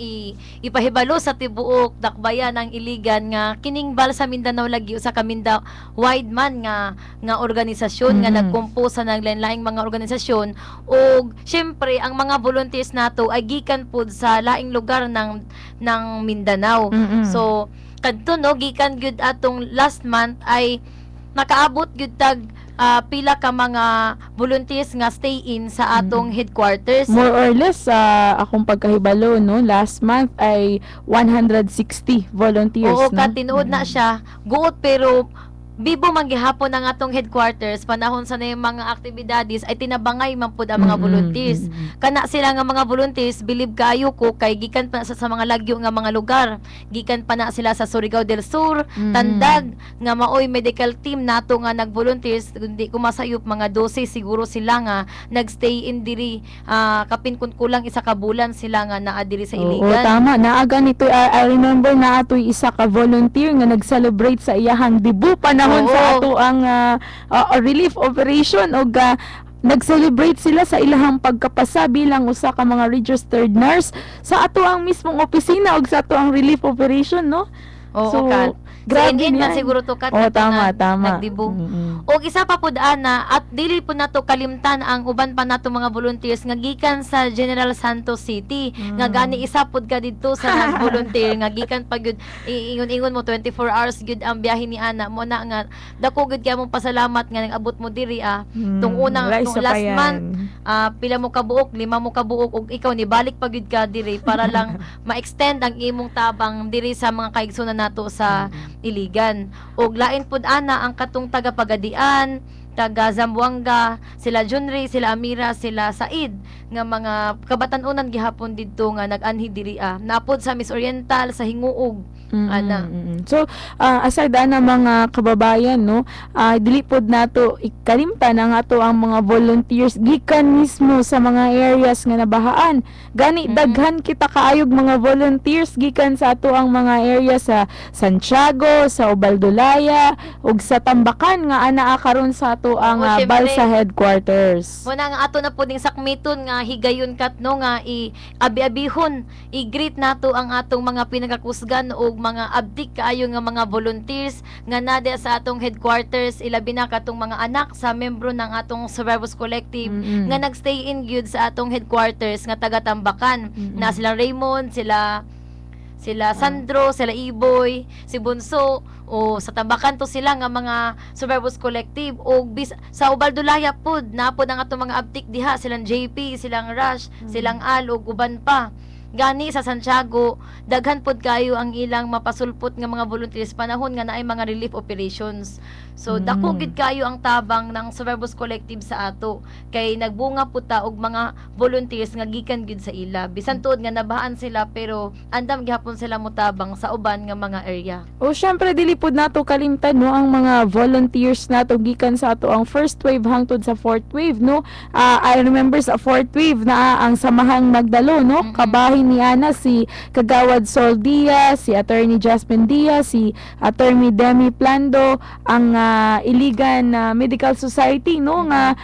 ipahibalo sa tibuok dakbayan ng iligan nga kining Balsa Mindanao lagi usa ka Mindanao wide man nga organisasyon nga nagkomposa ng lain-laing mga organisasyon ug syempre ang mga volunteers nato ay gikan pud sa laing lugar ng Mindanao. So kadto no gikan gyud atong last month ay nakaabot gyud tag pila ka mga volunteers nga stay in sa atong headquarters. More or less akong pagkahibalo no last month ay 160 volunteers. Oo, no? tinuod na siya guot pero bibo manggihapon ang atong headquarters panahon sa na yung mga aktibidades ay tinabangay man pud ang mga volunteers. Kana sila nga mga volunteers bilib kayo ko kay gikan pa sa mga lagyo nga mga lugar. Gikan pa na sila sa Surigao del Sur, Tandag nga maoy medical team nato nga nag-volunteers kundi ko masayop mga 12 siguro sila nga nagstay in diri kapin kun kulang isa ka bulan sila nga naa diri sa Oo, Iligan. tama. Naaga nito, I remember na ato'y isa ka volunteer nga nag-celebrate sa iyahang debut panahon Oo. sa ato ang relief operation o nag-celebrate sila sa ilahang pagkapasa bilang usa ka mga registered nurse sa ato ang mismong opisina o sa ato ang relief operation, no? Oo, So, Kat. grabe Sa man yan. siguro to Kat. Oo, ato tama, nga tama. Nagdibo. Mm-mm. O isa pa pud ana at dili po nato kalimtan ang uban pa nato mga volunteers nga gikan sa General Santos City nga gani isa pud ka didto sa nag-volunteer nga gikan pa gyud ingon-ingon mo 24 hours gyud ang biyahe ni ana mo na nga dako gyud kay mong pasalamat nga nag-abot mo diri tung unang Wala, tung isa pa last yan. month pila mo kabuok 5 mo kabuok ug ikaw ni balik pa gyud ka diri para lang ma-extend ang imong tabang diri sa mga kaigsunan nato sa Iligan. Og lain pud ana ang katong taga-Pagadian, taga Zamboanga, sila Junri, sila Amira, sila Said nga mga kabatan-unan gihapon didto nga nag-anhi diri napod sa Miss Oriental sa Hinguog ana. So, aside na mga kababayan, no, dili pod nato ikalimtan ang ato ang mga volunteers gikan mismo sa mga areas nga nabahaan. Gani daghan kita kaayog mga volunteers gikan sa ato ang mga areas sa Santiago, sa Ubaldolaya, ug sa Tambakan nga anaa karon sa ato ang Oo, syempre. Balsa headquarters. Muna nga ato na puding sakmiton nga higayon kat no nga abi-abihon i-greet nato ang atong mga pinagakusgan o mga abdik kaayo nga mga volunteers nga nade sa atong headquarters ilabi na katong mga anak sa membro ng atong Survivors Collective nga nagstay in gyud sa atong headquarters nga taga Tambakan na sila Raymond, sila Sandro, sila Iboy, si Bunso o sa Tambakan to sila nga mga Survivors Collective o sa Ubaldolaya pud napod ang atong mga abtik diha silang JP, silang Rush, silang Al ug uban pa. Gani sa Santiago daghan pod kayo ang ilang mapasulpot nga mga volunteers panahon nga naay mga relief operations. So dako gid kayo ang tabang ng Survivors Collective sa ato kay nagbunga pud ta og mga volunteers nga gikan gid sa ila. Bisan tuod nga nabahaan sila pero andam gihapon sila motabang sa uban nga mga area. O syempre dili pud nato kalimtan, no, ang mga volunteers nato gikan sa ato ang first wave hangtod sa fourth wave, no. I remember sa fourth wave na ang Samahang Magdalo, no, kabahin ni Ana si Kagawad Sol Diaz, si Attorney Jasmine Diaz, si Attorney Demi Plando, ang Iligan Medical Society, no, nga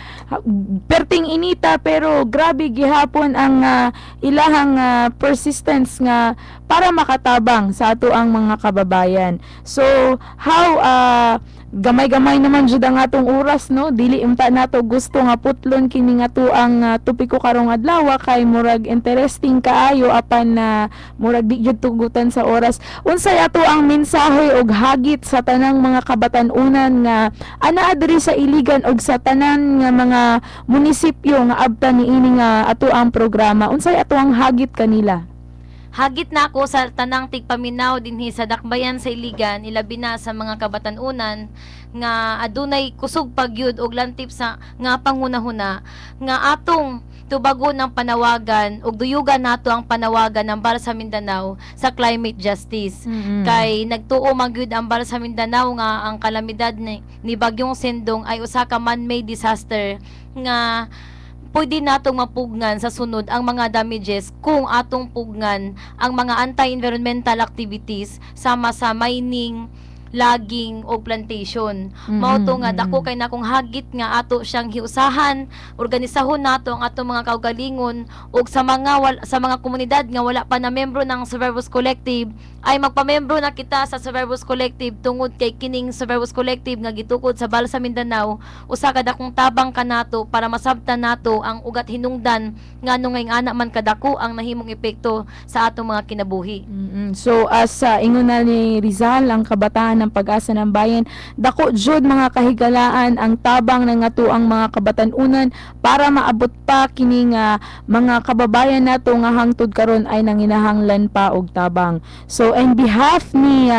perting inita pero grabe gihapon ang ilahang persistence nga para makatabang sa ato ang mga kababayan. So how gamay-gamay naman jud ang atong oras, no, dili unta nato gusto nga putlon kini nga to ang topiko karong adlaw kay murag interesting kaayo apan murag di jud tugutan sa oras. Unsay ato ang mensahe og hagit sa tanang mga kabatan-unan nga anaa diri sa Iligan og sa tanan nga mga munisipyo nga abtan niini nga ato ang programa? Unsay ato ang hagit kanila? Hagit na ako sa tanang tigpaminaw dinhi sa dakbayan sa Iligan ilabi na sa mga kabatan-unan nga adunay kusog pagyud og lantip sa nga panghunahuna nga atong tubago ng panawagan ug duyugan nato ang panawagan ng Balsa Mindanao sa climate justice. Kay nagtuo magyud ang Balsa Mindanao nga ang kalamidad ni Bagyong Sendong ay usa ka man-made disaster nga pwede natong mapugnan sa sunod ang mga damages kung atong pugnan ang mga anti-environmental activities sama sa mining, logging o plantation. Mao to nga dako kay nakong hagit nga ato siyang hiusahan, organisahon nato ang atong mga kaugalingon ug sa mga komunidad nga wala pa na membro ng Survivors Collective ay magpamembro na kita sa Survivors Collective tungod kay kining Survivors Collective nga gitukod sa Balsa Mindanao usa ka dakong tabang kanato para masabtan nato ang ugat hinungdan ngano ngay ana man kadako ang nahimong epekto sa atong mga kinabuhi. So as ingon na ni Rizal ang kabataan ng Pag-asa ng Bayan. Dako jud mga kahigalaan ang tabang ng atuang mga kabatanunan para maabot pa kini nga mga kababayan nato nga hangtod karon ay nanginahanglan pa og tabang. So in behalf ni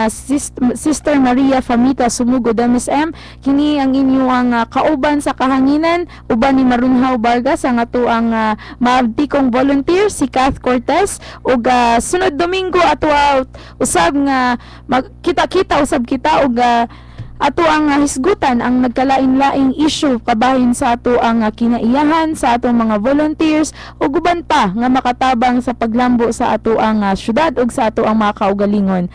Sister Maria Famita Sumugod MSM, kini ang inyong kauban sa kahanginan uban ni Marunhaw Vargas ang atuang maabtikong volunteer si Kath Cortez ug sunod Domingo ato usab nga kita usab kita ug ato ang hisgutan ang nagkalain-laing issue kabahin sa ato ang kinaiyahan sa atong mga volunteers ug uban pa nga makatabang sa paglambo sa ato ang syudad ug sa ato ang mga kaugalingon.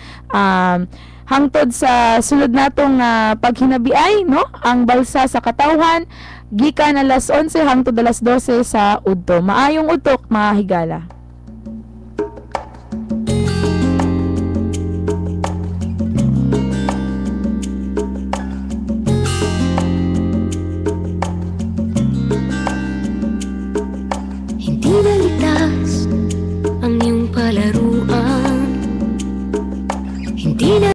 Hangtod sa sunod natong paghinabiay no ang balsa sa katawhan gikan alas 11 hangtod alas 12 sa udto. Maayong utok mga higala.